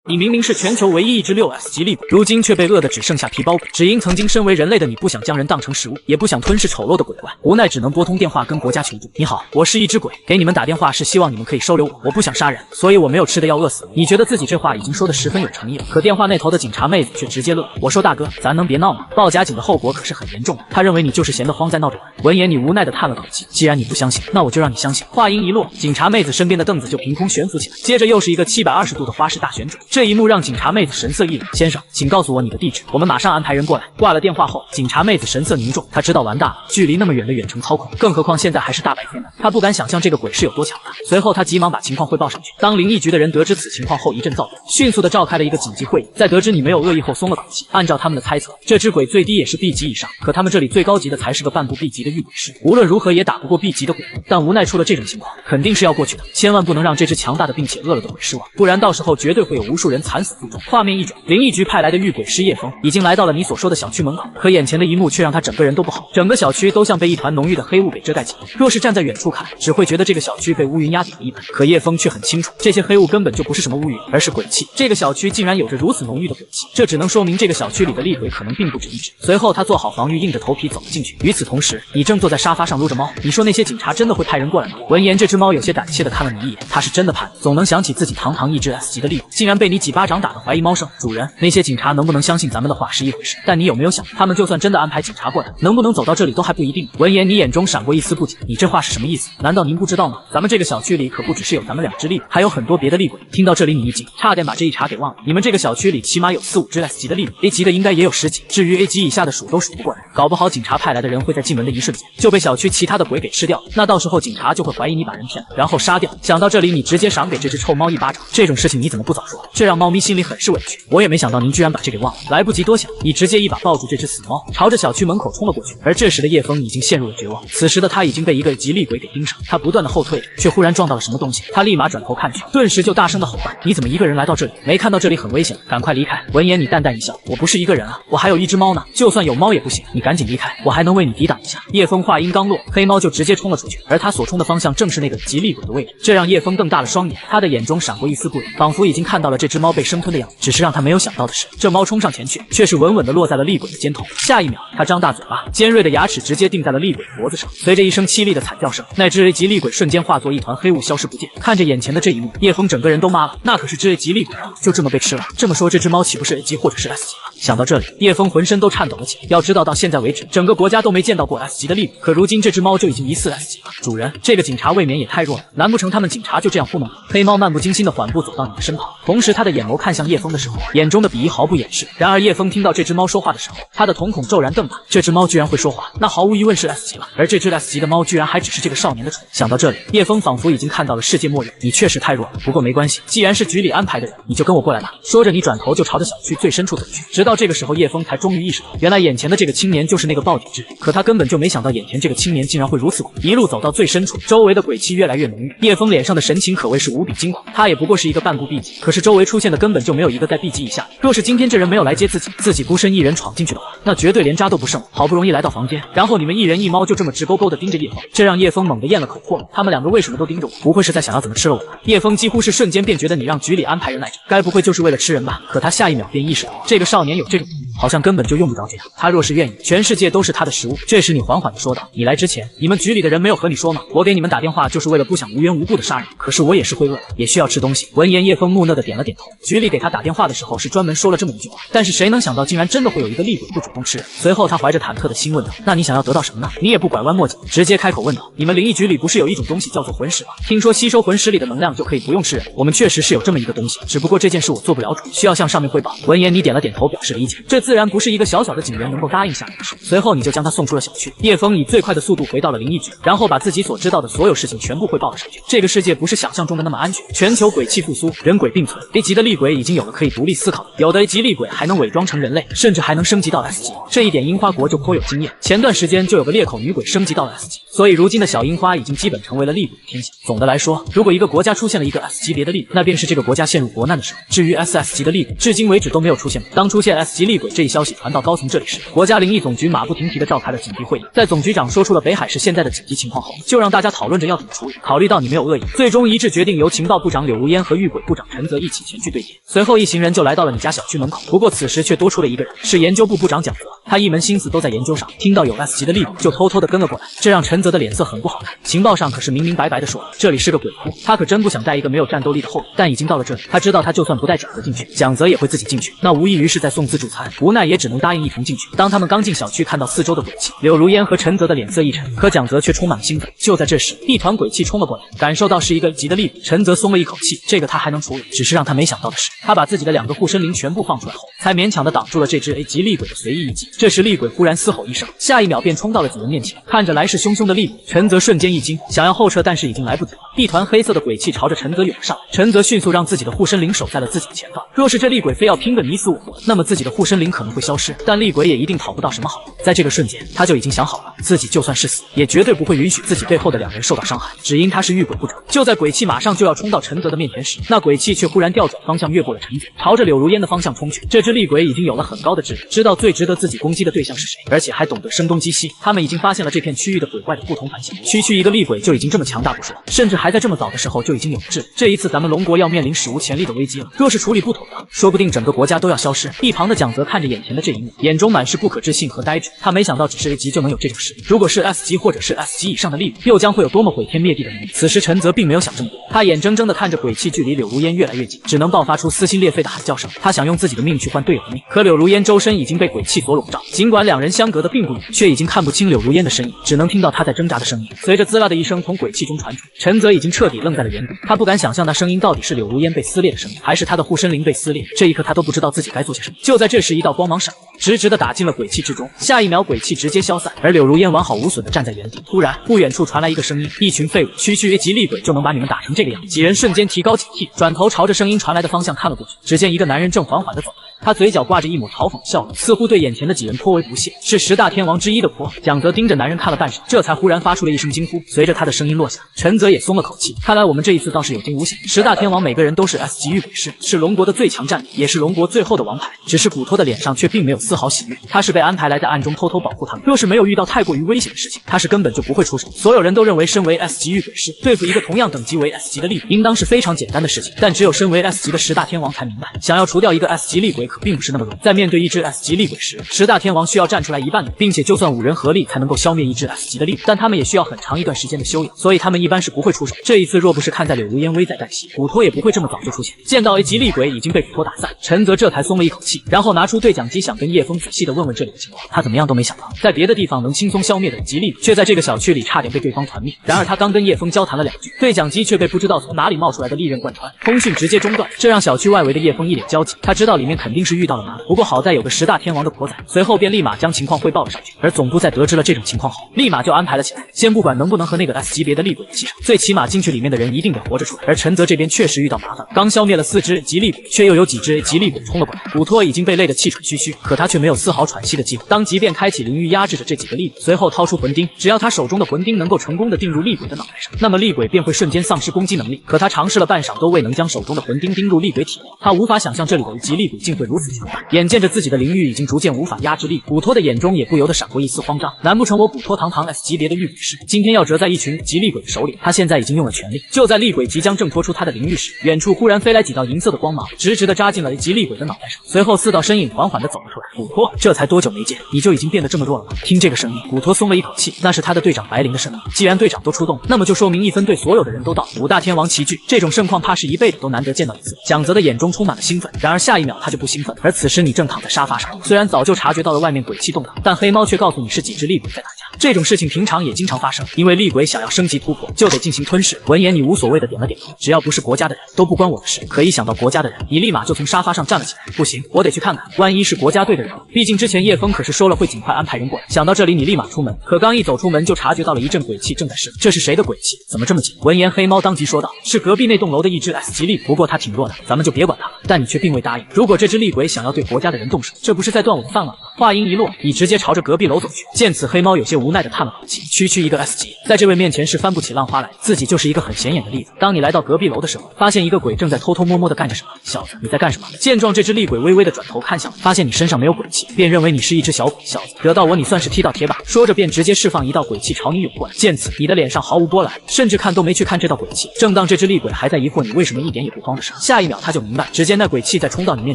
你明明是全球唯一一只6S 级厉鬼，如今却被饿得只剩下皮包骨，只因曾经身为人类的你不想将人当成食物，也不想吞噬丑陋的鬼怪，无奈只能拨通电话跟国家求助。你好，我是一只鬼，给你们打电话是希望你们可以收留我，我不想杀人，所以我没有吃的要饿死。你觉得自己这话已经说得十分有诚意了，可电话那头的警察妹子却直接乐。我说大哥，咱能别闹吗？报假警的后果可是很严重的，他认为你就是闲得慌在闹着玩。闻言你无奈的叹了口气，既然你不相信，那我就让你相信。话音一落，警察妹子身边的凳子就凭空悬浮起来，接着又是一个720度的花式大旋转。这一幕让警察妹子神色一凛，先生，请告诉我你的地址，我们马上安排人过来。挂了电话后，警察妹子神色凝重，她知道完蛋了，距离那么远的远程操控，更何况现在还是大白天的，她不敢想象这个鬼是有多强大。随后她急忙把情况汇报上去。当灵异局的人得知此情况后，一阵躁动，迅速的召开了一个紧急会议，在得知你没有恶意后松了口气。按照他们的猜测，这只鬼最低也是 B 级以上，可他们这里最高级的才是个半步 B 级的御鬼师，无论如何也打不过 B 级的鬼魂。但无奈出了这种情况，肯定是要过去的，千万不能让这只强大的并且饿了的鬼失望，不然到时候绝对会有无数人惨死腹中。画面一转，灵异局派来的御鬼师叶枫已经来到了你所说的小区门口，可眼前的一幕却让他整个人都不好，整个小区都像被一团浓郁的黑雾给遮盖起来。若是站在远处看，只会觉得这个小区被乌云压顶了一般，可叶枫却很清楚，这些黑雾根本就不是什么乌云，而是鬼气。这个小区竟然有着如此浓郁的鬼气，这只能说明这个小区里的厉鬼可能并不止一只。随后他做好防御，硬着头皮走了进去。与此同时，你正坐在沙发上撸着猫，你说那些警察真的会派人过来吗？闻言，这只猫有些胆怯的看了你一眼，他是真的怕你，总能想起自己堂堂一只 S 级的厉鬼，竟然被你几巴掌打得怀疑猫生。主人，那些警察能不能相信咱们的话是一回事，但你有没有想，他们就算真的安排警察过来，能不能走到这里都还不一定。闻言，你眼中闪过一丝不解，你这话是什么意思？难道您不知道吗？咱们这个小区里可不只是有咱们2只厉鬼，还有很多别的厉鬼。听到这里，你一惊，差点把这一茬给忘了。你们这个小区里起码有4、5只 S 级的厉鬼，A 级的应该也有10几，至于 A 级以下的数都数不过来。搞不好警察派来的人会在进门的一瞬间就被小区其他的鬼给吃掉，那到时候警察就会怀疑你把人骗了，然后杀掉。想到这里，你直接赏给这只臭猫一巴掌。这种事情你怎么不早说？这让猫咪心里很是委屈。我也没想到您居然把这给忘了。来不及多想，你直接一把抱住这只死猫，朝着小区门口冲了过去。而这时的叶枫已经陷入了绝望，此时的他已经被一个极厉鬼给盯上，他不断的后退着，却忽然撞到了什么东西。他立马转头看去，顿时就大声的吼道：“你怎么一个人来到这里？没看到这里很危险，赶快离开！”闻言，你淡淡一笑：“我不是一个人啊，我还有一只猫呢，就算有猫也不行，你赶紧离开，我还能为你抵挡一下。”叶枫话音刚落，黑猫就直接冲了出去，而他所冲的方向正是那个极厉鬼的位置，这让叶枫瞪大了双眼，他的眼中闪过一丝不忍，仿佛已经看到了这只猫被生吞的样子。只是让他没有想到的是，这猫冲上前去，却是稳稳地落在了厉鬼的肩头。下一秒，他张大嘴巴，尖锐的牙齿直接钉在了厉鬼的脖子上。随着一声凄厉的惨叫声，那只 A 级厉鬼瞬间化作一团黑雾消失不见。看着眼前的这一幕，叶枫整个人都麻了，那可是只 A 级厉鬼啊，就这么被吃了。这么说，这只猫岂不是 A 级或者是 S 级了？想到这里，叶枫浑身都颤抖了起来。要知道，到现在为止，整个国家都没见到过 S 级的厉鬼，可如今这只猫就已经疑似 S 级了。主人，这个警察未免也太弱了，难不成他们警察就这样糊弄你？黑猫漫不经心的缓步走到你的身旁，同时他的眼眸看向叶枫的时候，眼中的鄙夷毫不掩饰。然而叶枫听到这只猫说话的时候，他的瞳孔骤然瞪大，这只猫居然会说话，那毫无疑问是 S 级了。而这只 S 级的猫居然还只是这个少年的宠物。想到这里，叶枫仿佛已经看到了世界末日。你确实太弱了，不过没关系，既然是局里安排的人，你就跟我过来吧。说着，你转头就朝着小区最深处走去。直到这个时候，叶枫才终于意识到，原来眼前的这个青年就是那个暴殄之人。可他根本就没想到，眼前这个青年竟然会如此恐怖。一路走到最深处，周围的鬼气越来越浓郁，叶枫脸上的神情可谓是无比惊恐。他也不过是一个半步 B 级，可是周围出现的根本就没有一个在 B 级以下。若是今天这人没有来接自己孤身一人闯进去的话，那绝对连渣都不剩。好不容易来到房间，然后你们一人一猫就这么直勾勾的盯着叶枫，这让叶枫猛地咽了口唾沫。他们2个为什么都盯着我？不会是在想要怎么吃了我吧？叶枫几乎是瞬间便觉得你让局里安排人来着，该不会就是为了吃人吧？可他下一秒便意识到，这个少年有这种好像根本就用不着这样。他若是愿意，全世界都是他的食物。这时你缓缓地说道：“你来之前，你们局里的人没有和你说吗？我给你们打电话就是为了不想无缘无故的杀人。可是我也是会饿的，也需要吃东西。”闻言，叶枫木讷地点了点头。局里给他打电话的时候是专门说了这么一句话，但是谁能想到竟然真的会有一个厉鬼不主动吃人。随后他怀着忐忑的心问道：“那你想要得到什么呢？”你也不拐弯抹角，直接开口问道：“你们灵异局里不是有一种东西叫做魂石吗？听说吸收魂石里的能量就可以不用吃人。我们确实是有这么一个东西，只不过这件事我做不了主，需要向上面汇报。”闻言，你点了点头表示理解。这自然不是一个小小的警员能够答应下来的事。随后你就将他送出了小区。叶枫以最快的速度回到了灵异局，然后把自己所知道的所有事情全部汇报了上去。这个世界不是想象中的那么安全，全球鬼气复苏，人鬼并存。A 级的厉鬼已经有了可以独立思考的，有的 A 级厉鬼还能伪装成人类，甚至还能升级到 S 级。级，这一点樱花国就颇有经验。前段时间就有个裂口女鬼升级到了 S 级，所以如今的小樱花已经基本成为了厉鬼的天下。总的来说，如果一个国家出现了一个 S 级别的厉鬼，那便是这个国家陷入国难的时候。至于 SS 级的厉鬼，至今为止都没有出现过。当出现 S 级厉鬼这一消息传到高层这里时，国家灵异总局马不停蹄地召开了紧急会议。在总局长说出了北海市现在的紧急情况后，就让大家讨论着要怎么处理。考虑到你没有恶意，最终一致决定由情报部长柳如烟和遇鬼部长陈泽一起前去对接。随后一行人就来到了你家小区门口，不过此时却多出了一个人，是研究部部长蒋泽。他一门心思都在研究上，听到有 S 级的厉鬼就偷偷的跟了过来，这让陈泽的脸色很不好看。情报上可是明明白白的说了，这里是个鬼窟，他可真不想带一个没有战斗力的后人。但已经到了这里，他知道他就算不带蒋泽进去，蒋泽也会自己进去，那无异于是在送自助餐，无奈也只能答应一同进去。当他们刚进小区，看到四周的鬼气，柳如烟和陈泽的脸色一沉，可蒋泽却充满了兴奋。就在这时，一团鬼气冲了过来，感受到是一个级的厉鬼，陈泽松了一口气，这个他还能处理。只是让他没想到的是，他把自己的2个护身灵全部放出来后，才勉强的挡住了这只 A 级厉鬼的随意一击。这时厉鬼忽然嘶吼一声，下一秒便冲到了几人面前，看着来势汹汹的厉鬼，陈泽瞬间一惊，想要后撤，但是已经来不及了。一团黑色的鬼气朝着陈泽涌了上来，陈泽迅速让自己的护身灵守在了自己的前方。若是这厉鬼非要拼个你死我活，那么自己的护身灵可能会消失，但厉鬼也一定讨不到什么好。在这个瞬间，他就已经想好了，自己就算是死，也绝对不会允许自己背后的2人受到伤害，只因他是遇鬼部长。就在鬼气马上就要冲到陈泽的面前时，那鬼气却忽然调转方向，越过了陈泽，朝着柳如烟的方向冲去。这只厉鬼已经有了很高的智力，知道最值得自己攻击的对象是谁，而且还懂得声东击西。他们已经发现了这片区域的鬼怪的不同凡响，区区一个厉鬼就已经这么强大不说，甚至还在这么早的时候就已经有了智力。这一次咱们龙国要面临史无前例的危机了，若是处理不妥当，说不定整个国家都要消失。一旁的蒋泽看着眼前的这一幕，眼中满是不可置信和呆滞。他没想到只是 A 级就能有这种实力，如果是 S 级或者是 S 级以上的厉鬼，又将会有多么毁天灭地的能力。此时陈泽并没有想这么多，他眼睁睁地看着鬼气距离柳如烟越来越近，只能爆发出撕心裂肺的喊叫声。他想用自己的命去换队友的命，可柳如烟周身已经被鬼气所笼罩，尽管2人相隔的并不远，却已经看不清柳如烟的身影，只能听到她在挣扎的声音。随着滋啦的一声从鬼气中传出，陈泽已经彻底愣在了原地。他不敢想象那声音到底是柳如烟被撕裂的声音，还是他的护身灵被撕裂。这一刻他都不知道自己该做些什么。就在这时，一道光芒闪过，直直地打进了鬼气之中，下一秒鬼气直接消散，而柳如烟完好无损地站在原地。突然，不远处传来一个声音：“一群废物，区区 A 级厉鬼就能把你们打成这个样子。”几人瞬间提高警惕，转头朝着声音传来的方向看了过去。只见一个男人正缓缓地走来，他嘴角挂着一抹嘲讽笑容，似乎对眼前的几人颇为不屑。是10大天王之一的颇。蒋泽盯着男人看了半晌，这才忽然发出了一声惊呼。随着他的声音落下，陈泽也松了口气，看来我们这一次倒是有惊无险。10大天王每个人都是 S 级遇鬼师，是龙国的最强战力，也是龙国最后的王牌。只是古托的脸上却并没有丝毫喜悦，他是被安排来在暗中偷偷保护他们。若是没有遇到太过于危险的事情，他是根本就不会出手。所有人都认为，身为 S 级遇鬼师，对付一个同样等级为 S 级的厉鬼，应当是非常简单的事情。但只有身为 S 级的10大天王才明白，想要除掉一个 S 级厉鬼可并不是那么容易。在面对一只 S 级厉鬼时，10大天王需要站出来一半的，并且就算5人合力才能够消灭一只 S 级的厉鬼，但他们也需要很长一段时间的修养，所以他们一般是不会出手。这一次若不是看在柳如烟危在旦夕，古托也不会这么早就出现。见到 A 级厉鬼已经被古托打散，陈泽这才松了一口气，然后拿出对讲机想跟叶枫仔细的问问这里的情况。他怎么样都没想到，在别的地方能轻松消灭的吉利，却在这个小区里差点被对方团灭。然而他刚跟叶枫交谈了2句，对讲机却被不知道从哪里冒出来的利刃贯穿，通讯直接中断，这让小区外围的叶枫一脸焦急。他知道里面肯定是遇到了麻烦，不过好在有个10大天王的婆仔，随后便立马将情况汇报了上去。而总部在得知了这种情况后，立马就安排了起来，先不管能不能和那个 S 级别的厉鬼气上，最起码进去里面的人一定得活着出来。而陈泽这边确实遇到麻烦，刚消灭了4只级厉鬼，却又有几只级厉鬼冲了过来。古托已经被累得气喘吁吁，可他却没有丝毫喘息的机会。当即便开启灵域压制着这几个厉鬼，随后掏出魂钉，只要他手中的魂钉能够成功的钉入厉鬼的脑袋上，那么厉鬼便会瞬间丧失攻击能力。可他尝试了半晌都未能将手中的魂钉钉入厉鬼体内，他无法想象这里的级厉鬼竟会如此强大。眼见着自己的灵域已经逐渐无法压制厉鬼，古托的眼中也不由得闪过一丝慌张。难不成我古托堂堂 S 级别的御鬼师，今天要折在一群级厉鬼的手里？他现在已经用了全力。就在厉鬼即将挣脱出他的灵域时，远处忽然飞来几道银色的光芒，直直的扎进了级厉鬼的脑袋上。随后4道身影缓缓的走了出来。古托，这才多久没见，你就已经变得这么弱了吗？听这个声音，古托松了一口气，那是他的队长白灵的声音。既然队长都出动，那么就说明1分队所有的人都到，5大天王齐聚，这种盛况怕是一辈子都难得见到一次。蒋泽的眼中充满了兴奋，然而下一秒他就不兴奋。而此时你正躺在沙发上，虽然早就察觉到了外面鬼气动荡，但黑猫却告诉你是几只厉鬼在打架。这种事情平常也经常发生，因为厉鬼想要升级突破，就得进行吞噬。闻言你无所谓的点了点头，只要不是国家的人都不关我的事。可一想到国家的人，你立马就从沙发上站了起来。不行，我得去看看，万一是国家队的人，毕竟之前叶枫可是说了会尽快安排人过来。想到这里，你立马出门，可刚一走出门就察觉到了一阵鬼气正在释放。这是谁的鬼气？怎么这么紧？闻言黑猫当即说道：“是隔壁那栋楼的一只 S 级厉鬼，不过他挺弱的，咱们就别管他了。”但你却并未答应。如果这只厉鬼想要对国家的人动手，这不是在断我的饭碗吗？话音一落，你直接朝着隔壁楼走去。见此，黑猫有些无奈的叹了口气，区一个 S 级，在这位面前是翻不起浪花来，自己就是一个很显眼的例子。当你来到隔壁楼的时候，发现一个鬼正在偷偷摸摸的干着什么。小子，你在干什么？见状，这只厉鬼微微的转头看向你，发现你身上没有鬼气，便认为你是一只小鬼。小子，惹到我你算是踢到铁板。说着便直接释放一道鬼气朝你涌过来。见此，你的脸上毫无波澜，甚至看都没去看这道鬼气。正当这只厉鬼还在疑惑你为什么一点也不慌的时候，下一秒他就明白，只见那鬼气在冲到你面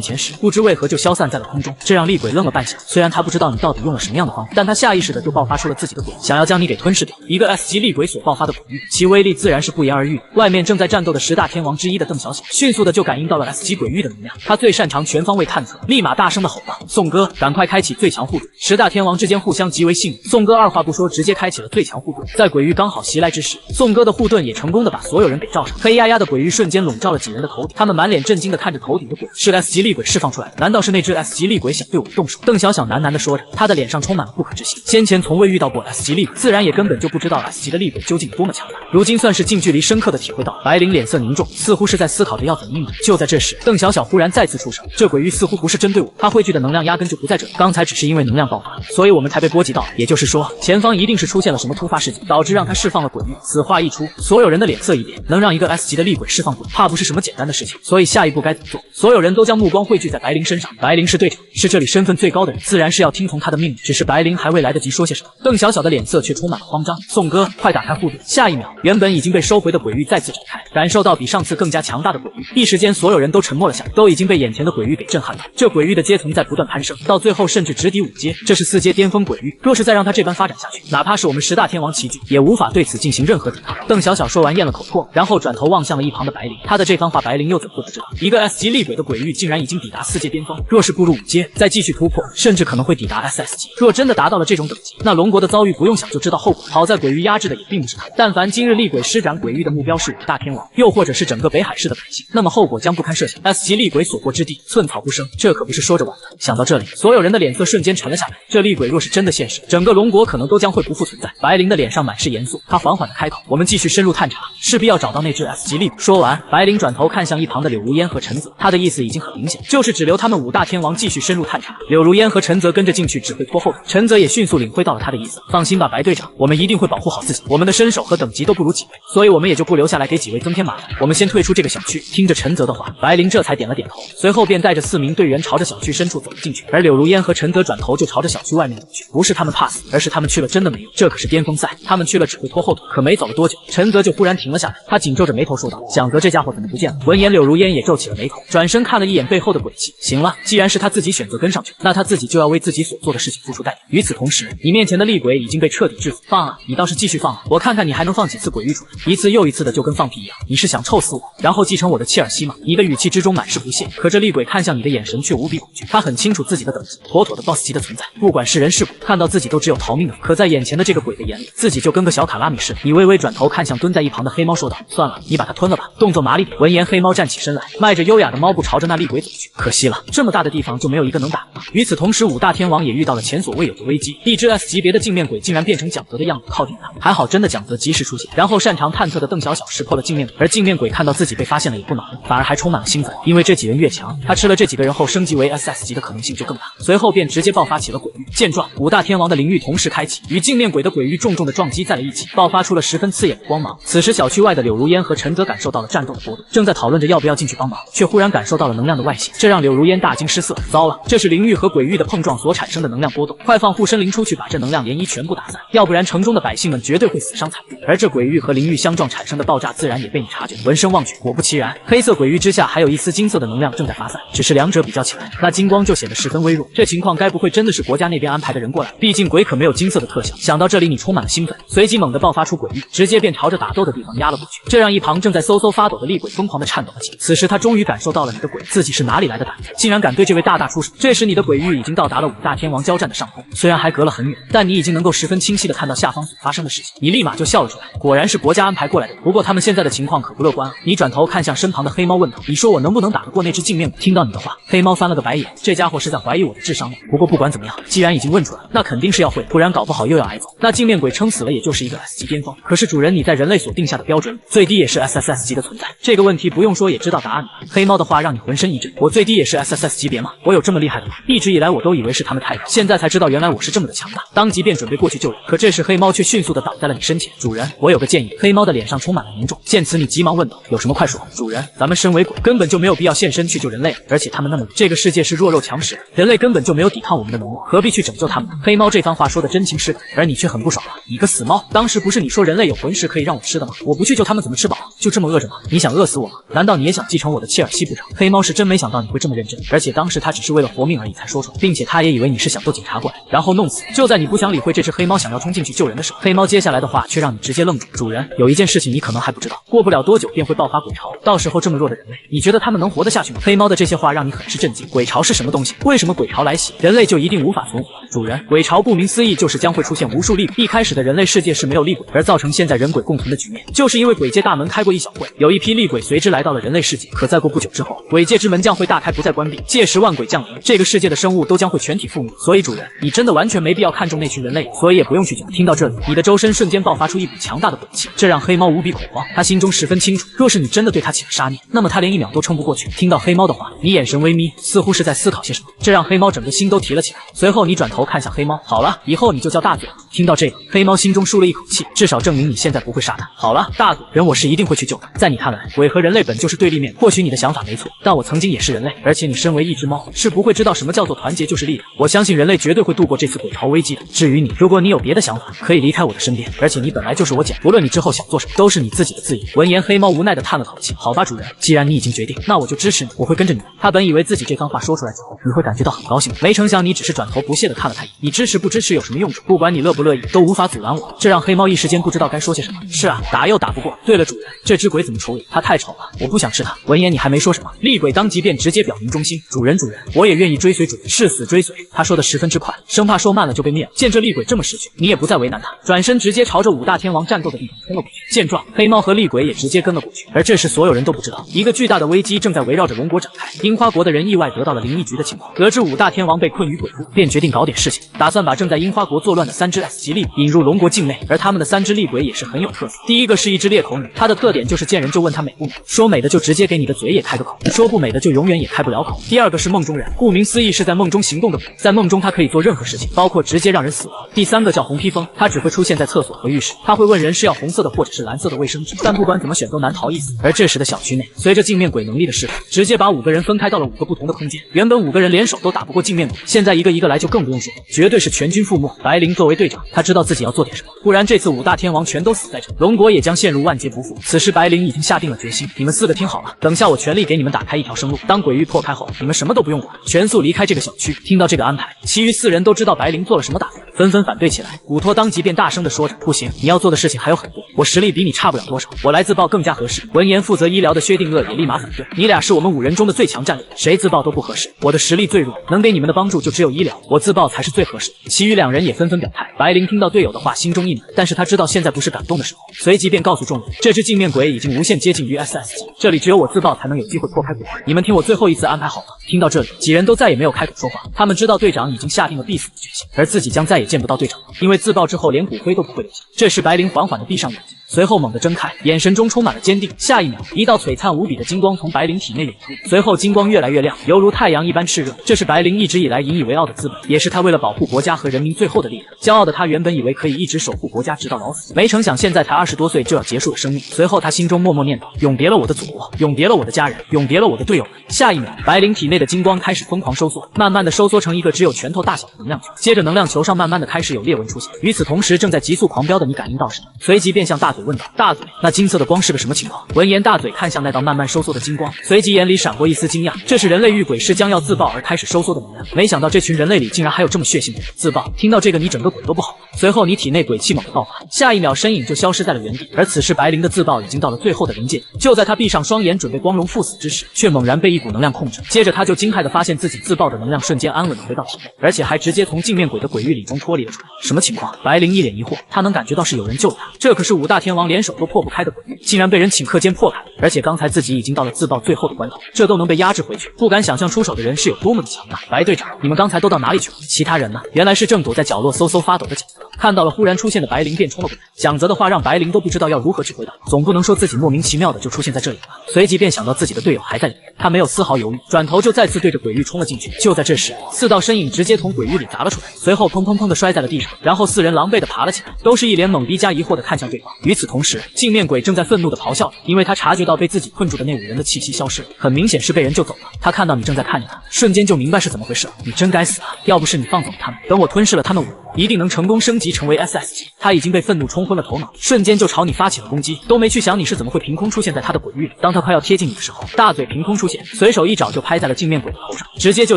前时，不知为何就消散在了空中。这让厉鬼愣了半晌，虽然他不知道你到底用了什么样的方法，但他下意识的就爆发出了自己的鬼，想要将你给吞噬掉。一个 S 级厉鬼所爆发的鬼域，其威力自然是不言而喻。外面正在战斗的10大天王之一的邓小小，迅速的就感应到了 S 级鬼域的能量，他最擅长全方位探测，立马大声的吼道：“宋哥，赶快开启最强护盾！”10大天王之间互相极为信任，宋哥二话不说，直接开启了最强护盾。在鬼域刚好袭来之时，宋哥的护盾也成功的把所有人给罩上，黑压压的鬼域瞬间笼罩了几人的头顶，他们满脸震惊的看着头顶的鬼，是 S 级厉鬼释放出来的，难道是那只 S 级厉鬼想对我们动手？邓小小喃喃的说着，他的脸上充满了不可置信，先前从未遇到过 S 级厉鬼，自然也根本就不知道 S 级的厉鬼究竟有多么强大，如今算是近距离深刻的体会到。白灵脸色凝重，似乎是在思考着要怎么应对。就在这时，邓小小忽然再次出声，这鬼域似乎不是针对我，他汇聚的能量压根就不在这里，刚才只是因为能量爆发，所以我们才被波及到，也就是说前方一定是出现了什么突发事件，导致让他释放了鬼域。此话一出，所有人的脸色一变，能让一个 S 级的厉鬼释放鬼，怕不是什么简单的事情，所以下一步该怎么做？所有人都将目光汇聚在白灵身上，白灵是队长，是这里身份最高的人，自然是要听从他的命令。只是白灵还未来得及说些什么，邓小小的脸色却充满了慌张。宋哥，快打开护盾！下一秒，原本已经被收回的鬼域再次展开，感受到比上次更加强大的鬼域，一时间所有人都沉默了下来，都已经被眼前的鬼域给震撼到。这鬼域的阶层在不断攀升，到最后甚至直抵5阶，这是4阶巅峰鬼域。若是再让他这般发展下去，哪怕是我们10大天王齐聚，也无法对此进行任何抵抗。邓小小说完咽了口唾，然后转头望向了一旁的白灵，他的这番话白灵又怎么会不知道？一个 S 级厉鬼的鬼域竟然已经抵达4阶巅峰，若是步入5阶，再继续突破，甚至可能会抵达 SS 级。若真的达到了这种等级，那龙国的遭遇不用想就知道后果。好在鬼域压制的也并不是他，但凡今日厉鬼施展鬼域的目标是5大天王，又或者是整个北海市的百姓，那么后果将不堪设想。S 级厉鬼所过之地，寸草不生，这可不是说着玩的。想到这里，所有人的脸色瞬间沉了下来。这厉鬼若是真的现世，整个龙国可能都将会不复存在。白灵的脸上满是严肃，他缓缓的开口：“我们继续深入探查，势必要找到那只 S 级厉鬼。”说完，白灵转头看向一旁的柳如烟和陈泽，他的意思已经很明显，就是只留他们5大天王继续深入探查。柳如烟和陈泽跟着进去只会拖后腿，陈泽也迅速领会到了他的意思。放心吧，白队长，我们一定会保护好自己，我们的身手和等级都不如几位，所以我们也就不留下来给几位增添麻烦，我们先退出这个小区。听着陈泽的话，白灵这才点了点头，随后便带着4名队员朝着小区深处走了进去。而柳如烟和陈泽转头就朝着小区外面走去，不是他们怕死，而是他们去了真的没用，这可是巅峰赛，他们去了只会拖后腿。可没走了多久，陈泽就忽然停了下来，他紧皱着眉头说道：“蒋泽这家伙怎么不见了？”闻言，柳如烟也皱起了眉头，转身看了一眼背后的鬼气。行了，既然是他自己选择跟上去，那他自己就要为自己所做的事情付出代价。与此同时，你面前的厉鬼已经被彻底制服，放啊，你倒是继续放啊，我看看你还能放几次鬼域出来，一次又一次的就跟放屁一样。你是想臭死我，然后继承我的切尔西吗？你的语气之中满是不屑，可这厉鬼看向你的眼神却无比恐惧，他很清楚自己的等级，妥妥的 BOSS 级的存在，不管是人是鬼，看到自己都只有逃命的份。可在眼前的这个鬼的眼里，自己就跟个小卡拉米似的。你微微转头看向蹲在一旁的黑猫说道：“算了，你把它吞了吧，动作麻利点。”闻言，黑猫站起身来，迈着优雅的猫步朝着那厉鬼走去。可惜了，这么大的地方就没有一个能打的吗？与此同时，5大天王也遇到了前所未有的危机，一只 S 级别的镜面鬼竟然变成蒋泽的样子靠近他，还好真的蒋泽及时出现，然后擅长探测的邓小小识破了镜面鬼，而镜面鬼看到自己被发现了也不恼怒，反而还充满了兴奋，因为这几人越强，他吃了这几个人后升级为 SS 级的可能性就更大。随后便直接爆发起了鬼域。见状，5大天王的灵域同时开启，与镜面鬼的鬼域重重的撞击在了一起，爆发出了十分刺眼的光芒。此时小区外的柳如烟和陈泽感受到了战斗的波动，正在讨论着要不要进去帮忙，却忽然感受到了能量的外泄，这让柳如烟大惊失色。糟了，这是灵域和鬼域的碰撞所产生的能量波动，快放护身灵出去把这能量涟漪全部打散，要不然城中的百姓们绝对会死伤惨重。而这鬼域和灵域相撞产生的爆炸自然也被你察觉，闻声望去，果不其然，黑色鬼域之下还有一丝金色的能量正在发散，只是两者比较起来，那金光就显得十分微弱。这情况该不会真的是国家那边安排的人过来？毕竟鬼可没有金色的特效。想到这里，你充满了兴奋，随即猛地爆发出鬼域，直接便朝着打斗的地方压了过去，这让一旁正在嗖嗖发抖的厉鬼疯狂的颤抖了起来。此时他终于感受到了你的鬼自己是哪里来的胆子，竟然敢对这位大大出手。这时你的鬼域已经到达了5大天王交战的上空，虽然还隔了很远，但你已经能够十分清晰的看到下方所发生的事情。你立马就笑了出来，果然是国家安排过来的。不过他们现在的情况可不乐观啊。你转头看向身旁的黑猫问道：“你说我能不能打得过那只镜面鬼？”听到你的话，黑猫翻了个白眼，这家伙是在怀疑我的智商吗？不过不管怎么样，既然已经问出来了，那肯定是要会，不然搞不好又要挨揍。那镜面鬼撑死了也就是一个 S 级巅峰，可是主人你在人类所定下的标准最低也是 SSS 级的存在，这个问题不用说也知道答案了。黑猫的的话让你浑身一震。我最低也是 SSS 级别吗？我有这么厉害的吗？一直以来我都以为是他们太弱，现在才知道原来我是这么的强大。当即便准备过去救人，可这时黑猫却迅速的挡在了你身前。主人，我有个建议。黑猫的脸上充满了凝重，见此你急忙问道：有什么快说。主人，咱们身为鬼，根本就没有必要现身去救人类，而且他们那么弱，这个世界是弱肉强食，人类根本就没有抵抗我们的能力，何必去拯救他们呢？黑猫这番话说的真情实感，而你却很不爽了。你个死猫，当时不是你说人类有魂石可以让我吃的吗？我不去救他们怎么吃饱？就这么饿着吗？你想饿死我吗？难道你也想继承我的切尔西不成？黑猫是真没想到你会这么认真，而且当时他只是为了活命而已才说出来，并且他也以为你是想逗警察过来，然后弄死。就在你不想理会这只黑猫想要冲进去救人的时候，黑猫接下来的话却让你直接愣住。主人，有一件事情你可能还不知道，过不了多久便会爆发鬼潮，到时候这么弱的人类，你觉得他们能活得下去吗？黑猫的这些话让你很是震惊。鬼潮是什么东西？为什么鬼潮来袭，人类就一定无法存活？主人，鬼潮顾名思义就是将会出现无数厉鬼。一开始的人类世界是没有厉鬼，而造成现在人鬼共存的局面，就是因为鬼界大门开过一小会，有一批厉鬼随之来到了人类世界。可再过不久之后，鬼界之门将会大开不再关闭，届时万鬼降临，这个世界的生物都将会全体覆灭。所以主人，你真的完全没必要看重那群人类，所以也不用去救。听到这里，你的周身瞬间爆发出一股强大的鬼气，这让黑猫无比恐慌。他心中十分清楚，若是你真的对他起了杀念，那么他连1秒都撑不过去。听到黑猫的话，你眼神微眯，似乎是在思考些什么，这让黑猫整个心都提了起来。随后你转头看向黑猫，好了，以后你就叫大嘴了。听到这个，黑猫心中舒了一口气，至少证明你现在不会杀他。好了，大嘴，人我是一定会去救的。在你看来，鬼和人类本就是对立面，或许你的想法没错，但我曾经也是人类，而且你身为一只猫，是不会知道什么叫做团结就是力量。我相信人类绝对会度过这次鬼潮危机的。至于你，如果你有别的想法，可以离开我的身边，而且你本来就是我捡，无论你之后想做什么，都是你自己的自由。闻言，黑猫无奈地叹了口气，好吧，主人，既然你已经决定，那我就支持你，我会跟着你的。他本以为自己这番话说出来之后，你会感觉到很高兴，没成想你只是转头不屑地看了他一眼。你支持不支持有什么用处？不管你乐不乐意，都无法阻拦我。这让黑猫一时间不知道该说些什么。是啊，打又打不过。对了，主人，这只鬼怎么处理？它太丑了，我不想吃它。闻言，你还没说什么，厉鬼当即便直接表明忠心。主人，我也愿意追随主人，誓死追随。他说的十分之快，生怕说慢了就被灭了。见这厉鬼这么识趣，你也不再为难他，转身直接朝着5大天王战斗的地方冲了过去。见状，黑猫和厉鬼也直接跟了过去。而这时所有人都不知道，一个巨大的危机正在围绕着龙国展开。樱花国的人意外得到了灵异局的情况，得知5大天王被困于鬼屋，便决定搞点事情，打算把正在樱花国作乱的3只 S 级厉鬼引入龙国境内。而他们的3只厉鬼也是很有特色，第一个是一只裂口女，她的特点就是见人就问她美不美，说美的就直接给你的嘴也开个口，说不美的就永远也开不了口。第二个是梦中人，顾名思义是在梦中行动的鬼，在梦中他可以做任何事情，包括直接让人死亡。第三个叫红披风，他只会出现在厕所和浴室，他会问人是要红色的或者是蓝色的卫生纸，但不管怎么选都难逃一死。而这时的小区内，随着镜面鬼能力的释放，直接把5个人分开到了5个不同的空间。原本5个人联手都打不过镜面鬼，现在一个一个来就更不用说，绝对是全军覆没。白灵作为队长，他知道自己要做点什么，不然这次5大天王全都死在这，龙国也将陷入万劫不复。此时白灵已经下定了决心，你们4个听好了，等下我全力给你们打开一条生路，当鬼域破开后，你们什么都不用管，全速离开这个小区。听到这个安排，其余4人都知道白灵做了什么打算，纷纷反对起来。古托当即便大声地说着，不行，你要做的事情还有很多，我实力比你差不了多少，我来自爆更加合适。闻言，负责医疗的薛定谔也立马反对，你俩是我们5人中的最强战力，谁自爆都不合适，我的实力最弱，能给你们的帮助就只有医疗，我自爆才是最合适的。其余2人也纷纷表态。白灵听到队友的话，心中一暖，但是他知道现在不是感动的时候，随即便告诉众人，这只镜面鬼已经无限接近于 SS 级，这里只有我自爆才能有机会破开鬼，你们听我最后一次安排好了。听到这里，几人都再也没有开口说话，他们知道队长已经下定了必死的决心，而自己将再也见不到队长了，因为自爆之后连骨灰都不会留下。这时白灵缓缓地闭上眼睛，随后猛地睁开，眼神中充满了坚定。下一秒，一道璀璨无比的金光从白灵体内涌出，随后金光越来越亮，犹如太阳一般炽热。这是白灵一直以来引以为傲的资本，也是他为了保护国家和人民最后的力量。骄傲的他原本以为可以一直守护国家直到老死，没成想现在才20多岁就要结束了生命。随后他心中默默念叨：永别了我的祖国，永别了我的家人，永别了我的队友们。下一秒，白灵体内的金光开始疯狂收缩，慢慢的收缩成一个只有拳头大小的能量球，接着能量球上慢慢的开始有裂纹出现。与此同时，正在急速狂飙的你感应到什么，随即便向大嘴问道：大嘴，那金色的光是个什么情况？闻言，大嘴看向那道慢慢收缩的金光，随即眼里闪过一丝惊讶，这是人类遇鬼师将要自爆而开始收缩的能量，没想到这群人类里竟然还有这么血性的人。自爆，听到这个你整个鬼都不好了。随后你体内鬼气猛地爆发，下一秒身影就消失在了原地。而此时白灵的自爆已经到了最后的临界，就在他闭上双眼准备光荣赴死之时，却猛然被一股能量控制，接着他就惊骇地发现自己自爆的能量瞬间安稳地回到体内，而且还直接从镜面鬼的鬼域里中脱离了出来。什么情况？白灵一脸疑惑，他能感觉到是有人救了他，这可是5大天王联手都破不开的鬼域，竟然被人顷刻间破开了，而且刚才自己已经到了自爆最后的关头，这都能被压制回去，不敢想象出手的人是有多么的强大。白队长，你们刚才都到哪里去了？其他人呢？原来是正躲在角落嗖嗖发抖的贾斯特，看到了忽然出现的白灵，便冲了过来。蒋泽的话让白灵都不知道要如何指挥的，总不能说自己莫名其妙的就出现在这里吧。随即便想到自己的队友还在里面，他没有丝毫犹豫，转头就再次对着鬼域冲了进去。就在这时，4道身影直接从鬼域里砸了出来，随后砰砰砰的摔在了地上，然后4人狼狈的爬了起来，都是一脸懵逼加疑惑的看向对方。与此同时，镜面鬼正在愤怒的咆哮着，因为他察觉到被自己困住的那5人的气息消失了，很明显是被人救走了。他看到你正在看着他，瞬间就明白是怎么回事了。你真该死啊！要不是你放走了他们，等我吞噬了他们5人，一定能成功升级成为 SS 级。他已经被愤怒冲昏了头脑，瞬间就朝你发起了攻击，都没去想你是怎么会凭空出现在他的鬼域里。当他快要贴近你的时候，大嘴凭空出现，随手一爪就拍在了镜面鬼的头上，直接就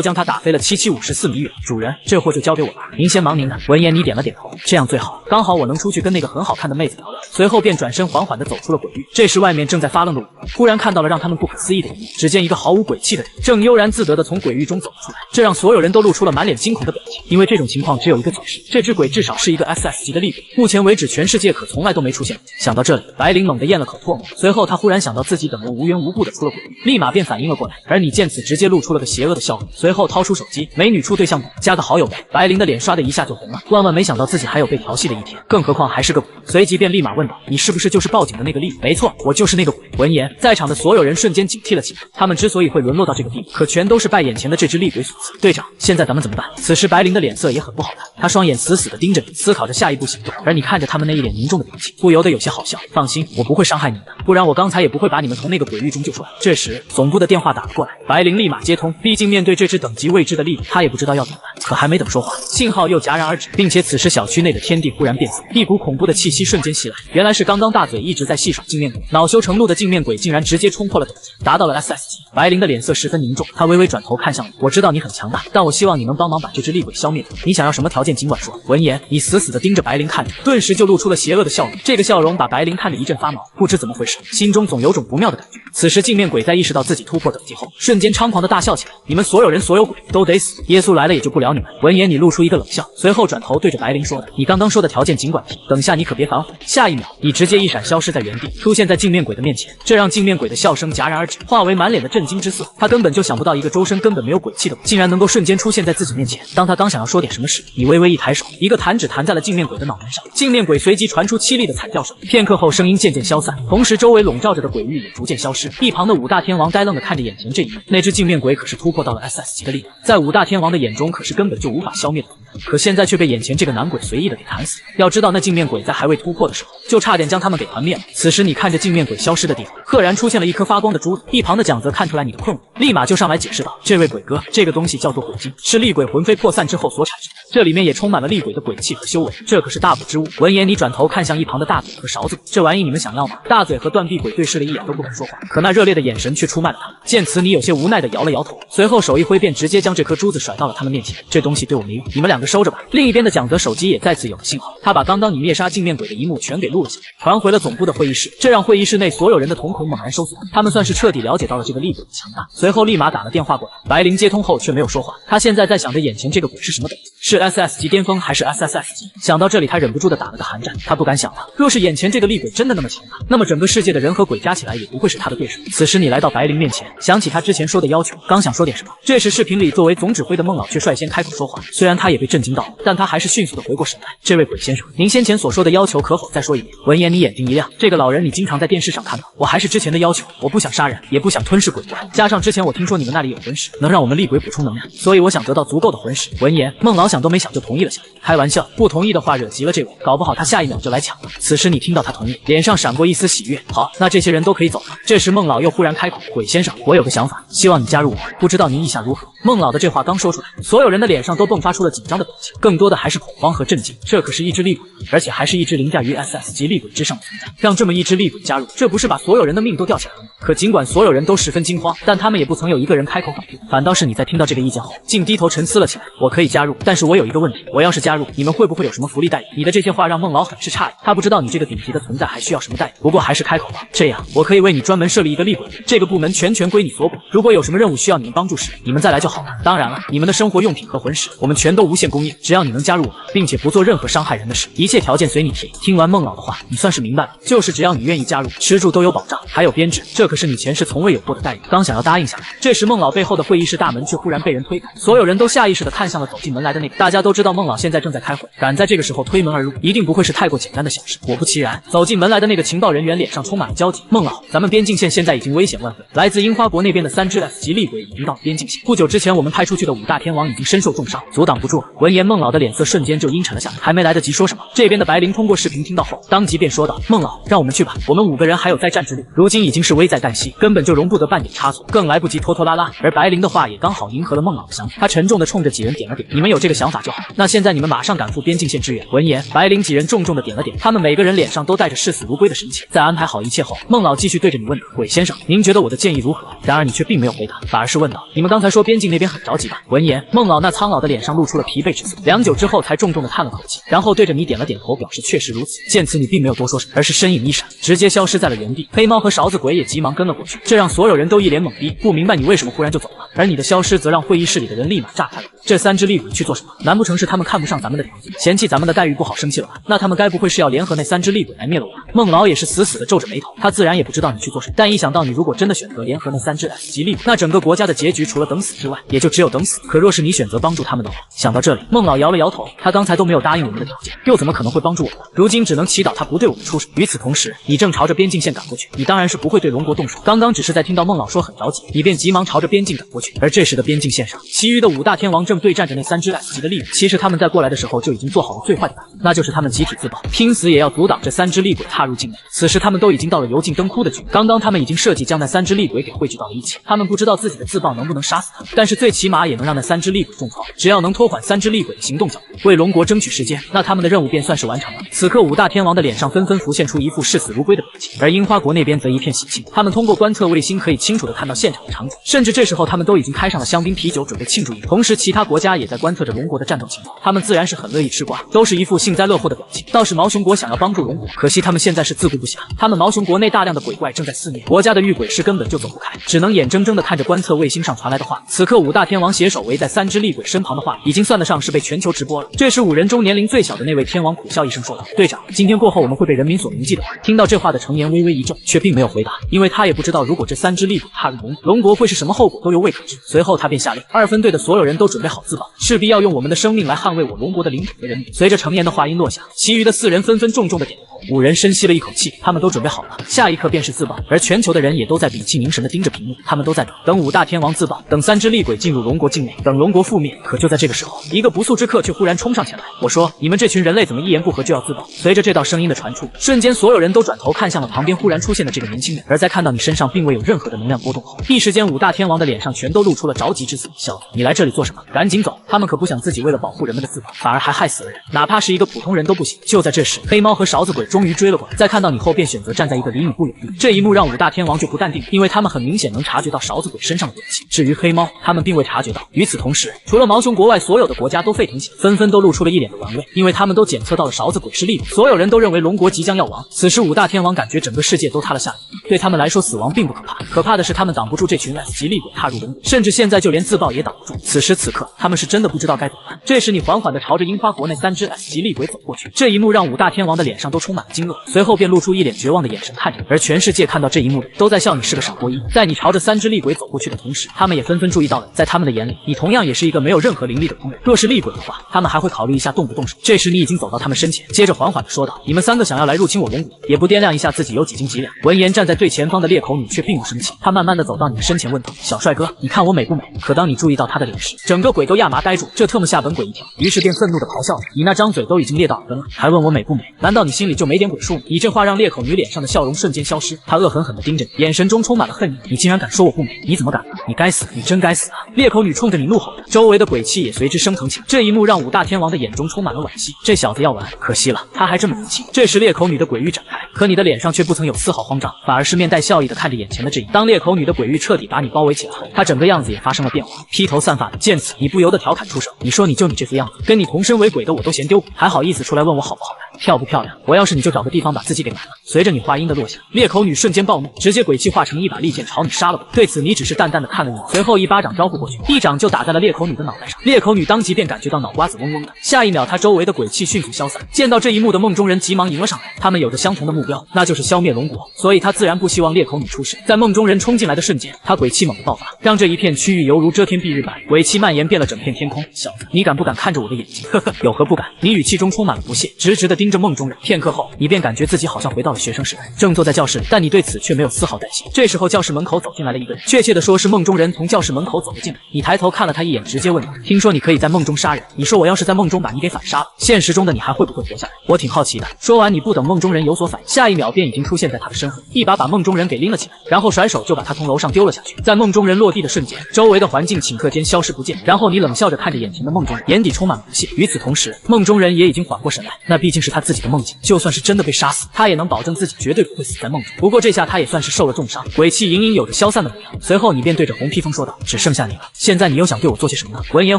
将他打飞了754米远。主人，这货就交给我吧，您先忙您的。闻言，你点了点头，这样最好，刚好我能出去跟那个很好看的妹子聊聊。随后便转身缓缓地走出了鬼域。这时外面正在发愣的5人忽然看到了让他们不可思议的一幕，只见一个毫无鬼气的人正悠然自得地从鬼域中走了出来，这让所有人都露出了满脸惊恐的表情。因为这种情况只有一个解释，这只鬼至少是一个 SS 级的厉鬼，目前为止全世界可从来都没出现过。想到这里，白灵猛地咽了口唾沫，随后他忽然想到自己等人无缘无故的出了鬼域，立马便反应了过来。而你见此直接露出了个邪恶的笑容，随后掏出手机，美女处对象加个好友呗。白灵的脸刷的一下就红了，万万没想到自己还有被调戏的一天，更何况还是个鬼。随即便立马问道，你是不是就是报警的那个厉鬼？没错，我就是那个鬼。闻言，在场的所有人瞬间警惕了起来，他们之所以会沦落到这个地步，可全都是拜眼前的这只厉鬼所赐。队长，现在咱们怎么办？此时白灵的脸色也很不好看，他双眼死死地盯着你，思考着下一步行动。而你看着他们那一脸凝重的表情，不由得有些好笑。放心，我不会伤害你们的，不然我刚才也不会把你们从那个鬼域中救出来。这时总部的电话打了过来，白灵立马接通，毕竟面对这只等级未知的厉鬼，他也不知道要怎么办。可还没等说话，信号又戛然而止，并且此时小区内的天地忽然变色，一股恐怖的气息瞬间袭来。原来是刚刚大嘴一直在戏耍镜面鬼，恼羞成怒的镜面鬼竟然直接冲破了等级，达到了 SS 级。白灵的脸色十分凝重，他微微转头看向我，我知道你很强大，但我希望你能帮忙把这只厉鬼消灭掉。你想要什么条件尽管说。闻言，你死死地盯着白灵看着，顿时就露出了邪恶的笑容。这个笑容把白灵看得一阵发毛，不知怎么回事，心中总有种不妙的感觉。此时镜面鬼在意识到自己突破等级后，瞬间猖狂地大笑起来，你们所有人所有鬼都得死，耶稣来了也就不了你们。闻言，你露出一个冷笑，随后转头对着白灵说的，你刚刚说的条件尽管提，等下你可别反悔。下一秒，你直接一闪消失在原地，出现在镜面鬼的面前，这让镜面鬼的笑声戛然而止，化为满脸的震惊之色。他根本就想不到一个周身根本没有鬼气的鬼，竟然能够瞬间出现在自己面前。当他刚想要说点什么时，你微微一抬手，一个弹指弹在了镜面鬼的脑门上，镜面鬼随即传出凄厉的惨叫声。片刻后，声音渐渐消散，同时周围笼罩着的鬼域也逐渐消失。一旁的5大天王呆愣地看着眼前这一幕，那只镜面鬼可是突破到了 SS 级的力量，在5大天王的眼中可是根本就无法消灭的存在，可现在却被眼前这个男鬼随意的给弹死。要知道那镜面鬼在还未突破的时候，就差点将他们给团灭了。此时你看着镜面鬼消失的地方，赫然出现了一颗发光的珠子。一旁的蒋泽看出来你的困惑，立马就上来解释道，这位鬼哥，这个东西叫做鬼晶，是厉鬼魂飞魄散之后所产生的，这里面也充满了厉鬼的鬼气和修为，这可是大补之物。闻言，你转头看向一旁的大嘴和勺子鬼，这玩意你们想要吗？大嘴和断臂鬼对视了一眼，都不敢说话，可那热烈的眼神却出卖了他们。见此，你有些无奈的摇了摇头，随后手一挥，便直接将这颗珠子甩到了他们面前。这东西对我没用，你们2个收着吧。另一边的蒋泽手机也再次有了信号，他把刚刚你灭杀镜面鬼的一幕全给录了下来，传回了总部的会议室，这让会议室内所有人的瞳孔猛然收缩，他们算是彻底了解到了这个厉鬼的强大。随后立马打了电话过来，白灵接通后却没有说话，他现在在想着眼前这个鬼是什么等级，是 SS 级巅峰还是 SSS 级？想到这里，他忍不住的打了个寒战，他不敢想了，若是眼前这个厉鬼真的那么强大，那么整个世界的人和鬼加起来也不会是他的对手。此时你来到白灵面前，想起他之前说的要求，刚想说点什么，这时视频里作为总指挥的孟老却率先开口说话，虽然他也被震惊到了，但他还是迅速的回过神来，这位鬼先生，您先前所说的要求可否再说一遍？闻言，你眼睛一亮，这个老人你经常在电视上看到，我还是之前的要求，我不想杀人，也不想吞噬鬼怪，加上之前我听说你们那里有魂石，能让我们厉鬼补充能量，所以我想得到足够的魂石。闻言，孟老想都没想就同意了下来。开玩笑，不同意的话惹急了这位，搞不好他下一秒就来抢了。此时你听到他同意，脸上闪过一丝喜悦。好，那这些人都可以走了。这时孟老又忽然开口，鬼先生，我有个想法，希望你加入我，不知道您意下如何？孟老的这话刚说出来，所有人的脸上都迸发出了紧张的表情，更多的还是恐慌和震惊。这可是一只厉鬼，而且还是一只凌驾于 SS 级厉鬼之上的存在，让这么一只厉鬼加入，这不是把所有人的命都吊起来了吗？可尽管所有人都十分惊慌，但他们也不曾有一个人开口反对，反倒是你在听到这个意见后，竟低头沉思了起来。我可以加入，但是我有一个问题，我要是加入，你们会不会有什么福利待遇？你的这些话让孟老很是诧异，他不知道你这个顶级的存在还需要什么待遇，不过还是开口吧。这样，我可以为你专门设立一个厉鬼部，这个部门全权归你所管，如果有什么任务需要你们帮助时，你们再来就好了。当然了，你们的生活用品和魂石，我们全都无限供应，只要你能加入我们，并且不做任何伤害人的事，一切条件随你提。听完孟老的话，你算是明白了，就是只要你愿意加入，吃住都有保障，还有编制，这可是你前世从未有过的待遇。刚想要答应下来，这时孟老背后的会议室大门却忽然被人推开，所有人都下意识地看向了走进门来的那个。大家都知道孟老老现在正在开会，敢在这个时候推门而入，一定不会是太过简单的小事。果不其然，走进门来的那个情报人员脸上充满了焦急。孟老，咱们边境线现在已经危险万分，来自樱花国那边的3只 S 级厉鬼已经到了边境线。不久之前我们派出去的5大天王已经身受重伤，阻挡不住了。闻言，孟老的脸色瞬间就阴沉了下来，还没来得及说什么，这边的白灵通过视频听到后，当即便说道：“孟老，让我们去吧，我们5个人还有再战之力，如今已经是危在旦夕，根本就容不得半点差错，更来不及拖拖拉拉。”而白灵的话也刚好迎合了孟老的想法，他沉重地冲着几人点了点：“你们有这个想法就好，那现在你们马上赶赴边境线支援。”闻言，白灵几人重重地点了点，他们每个人脸上都带着视死如归的神情。在安排好一切后，孟老继续对着你问道：“鬼先生，您觉得我的建议如何？”然而你却并没有回答，反而是问道：“你们刚才说边境那边很着急吧？”闻言，孟老那苍老的脸上露出了疲惫之色，良久之后才重重地叹了口气，然后对着你点了点头，表示确实如此。见此，你并没有多说什么，而是身影一闪，直接消失在了原地。黑猫和勺子鬼也急忙跟了过去，这让所有人都一脸懵逼，不明白你为什么忽然就走了。而你的消失则让会议室里的人立马炸开了。这3只厉鬼去做什么？难不成是他们看不上咱们的条件，嫌弃咱们的待遇不好生气了吧？那他们该不会是要联合那3只厉鬼来灭了我吧？孟老也是死死地皱着眉头，他自然也不知道你去做什么，但一想到你如果真的选择联合那3只 S 级厉鬼，那整个国家的结局除了等死之外，也就只有等死。可若是你选择帮助他们的话，想到这里，孟老摇了摇头，他刚才都没有答应我们的条件，又怎么可能会帮助我们？如今只能祈祷他不对我们出手。与此同时，你正朝着边境线赶过去，你当然是不会对龙国动手。刚刚只是在听到孟老说很着急，你便急忙朝着边境赶过去。而这时的边境线上，其余的5大天王正对战着那3只 S 级的厉鬼。其实他们在过来的时候就已经做好了最坏的打算，那就是他们集体自爆，拼死也要阻挡这3只厉鬼踏入境内。此时他们都已经到了油尽灯枯的局面，刚刚他们已经设计将那3只厉鬼给汇聚到了一起，他们不知道自己的自爆能不能杀死他们，但是最起码也能让那3只厉鬼重创。只要能拖缓3只厉鬼的行动脚步，为龙国争取时间，那他们的任务便算是完成了。此刻5大天王的脸上纷纷浮现出一副视死如归的表情，而樱花国那边则一片喜庆，他们通过观测卫星可以清楚地看到现场的场景，甚至这时候他们都已经开上了香槟啤酒准备庆祝一番。同时其他国家也在观测着龙国的战斗情况，他们自然是很乐意吃瓜，都是一副幸灾乐祸的表情。倒是毛熊国想要帮助龙国，可惜他们现在是自顾不暇，他们毛熊国内大量的鬼怪正在肆虐，国家的御鬼师根本就走不开，只能眼睁睁地看着观测卫星上传来的话。此刻5大天王携手围在3只厉鬼身旁的话，已经算得上是被全球直播了。这时5人中年龄最小的那位天王苦笑一声说道：“队长，今天过后我们会被人民所铭记的。”听到这话的程颜微微一怔，却并没有回答，因为他也不知道如果这3只厉鬼踏入龙国会是什么后果，都犹未可知。随后他便下令，2分队的所有人都准备好自爆，势必要用我们的生命来捍卫我龙国的领土和人民。随着程颜的话音落下，其余的4人纷纷重重的点头。5人深吸了一口气，他们都准备好了，下一刻便是自爆。而全球的人也都在屏气凝神地盯着屏幕，他们都在等5大天王自爆，等3只厉鬼进入龙国境内，等龙国覆灭。可就在这个时候，一个不速之客却忽然冲上前来。我说，你们这群人类怎么一言不合就要自爆？随着这道声音的传出，瞬间所有人都转头看向了旁边忽然出现的这个年轻人。而在看到你身上并未有任何的能量波动后，一时间5大天王的脸上全都露出了着急之色。小子，你来这里做什么？赶紧走！他们可不想自己为了保护人们的自爆，反而还害死了人，哪怕是一个普通人都不行。就在这时，黑猫和勺子鬼终于追了过来，在看到你后便选择站在一个离你不远的地方。这一幕让5大天王就不淡定，因为他们很明显能察觉到勺子鬼身上的鬼气。至于黑猫，他们并未察觉到。与此同时，除了毛熊国外，所有的国家都沸腾起来，纷纷都露出了一脸的玩味，因为他们都检测到了勺子鬼是厉鬼，所有人都认为龙国即将要亡。此时5大天王感觉整个世界都塌了下来，对他们来说死亡并不可怕，可怕的是他们挡不住这群 S 级厉鬼踏入龙国，甚至现在就连自爆也挡不住。此时此刻，他们是真的不知道该怎么办。这时你缓缓地朝着樱花国内3只 S 级厉鬼走过去，这一幕让5大天王的脸上都充满了惊愕，随后便露出一脸绝望的眼神看着你。而全世界看到这一幕的都在笑你是个傻波一。在你朝着3只厉鬼走过去的同时，他们也纷纷注意到了，在他们的眼里，你同样也是一个没有任何灵力的工人。若是厉鬼的话，他们还会考虑一下动不动手。这时你已经走到他们身前，接着缓缓地说道：“你们3个想要来入侵我龙国，也不掂量一下自己有几斤几两。”闻言，站在最前方的裂口女却并不生气，她慢慢地走到你的身前问道：“小帅哥，你看我美不美？”可当你注意到他的脸时，整个鬼都亚麻呆住，这特么吓本鬼一跳，于是便愤怒地咆哮着：“你那张嘴都已经裂到耳根了，还问我美不美？难道你心里就没点鬼数吗？”你这话让裂口女脸上的笑容瞬间消失，她恶狠狠地盯着你，眼神中充满了恨意。你竟然敢说我不美，你怎么敢？你该死，你真该死啊！裂口女冲着你怒吼着，周围的鬼气也随之升腾起来。这一幕让5大天王的眼中充满了惋惜，这小子要完，可惜了，他还这么年轻。这时裂口女的鬼域展开，可你的脸上却不曾有丝毫慌张，反而是面带笑意地看着眼前的这一幕。当裂口女的鬼域彻底把你包围起来后，她整个样子也发生了变化，披头散发的。见此，你不由得调侃出声：“你说你就你这副样子，跟你同身为鬼的我都嫌丢，还好意思出来问我好不好看？”漂不漂亮？我要是你就找个地方把自己给埋了。随着你话音的落下，裂口女瞬间暴怒，直接鬼气化成一把利剑朝你杀了过来。对此你只是淡淡的看了你，随后一巴掌招呼过去，一掌就打在了裂口女的脑袋上。裂口女当即便感觉到脑瓜子嗡嗡的，下一秒她周围的鬼气迅速消散。见到这一幕的梦中人急忙迎了上来，他们有着相同的目标，那就是消灭龙国，所以他自然不希望裂口女出事。在梦中人冲进来的瞬间，他鬼气猛地爆发，让这一片区域犹如遮天蔽日般，鬼气蔓延遍了整片天空。小子，你敢不敢看着我的眼睛？呵呵，有何不敢？你语气中充满了不屑，直直地盯着梦中人。片刻后，你便感觉自己好像回到了学生时代，正坐在教室里，但你对此却没有丝毫担心。这时候，教室门口走进来了一个人，确切的说是梦中人从教室门口走了进来。你抬头看了他一眼，直接问道：“听说你可以在梦中杀人，你说我要是在梦中把你给反杀了，现实中的你还会不会活下来？我挺好奇的。”说完，你不等梦中人有所反应，下一秒便已经出现在他的身后，一把梦中人给拎了起来，然后甩手就把他从楼上丢了下去。在梦中人落地的瞬间，周围的环境顷刻间消失不见，然后你冷笑着看着眼前的梦中人，眼底充满不屑。与此同时，梦中人也已经缓过神来，那毕竟是他自己的梦境，就算是真的被杀死，他也能保证自己绝对不会死在梦中。不过这下他也算是受了重伤，鬼气隐隐有着消散的模样。随后你便对着红披风说道：“只剩下你了，现在你又想对我做些什么呢？”闻言，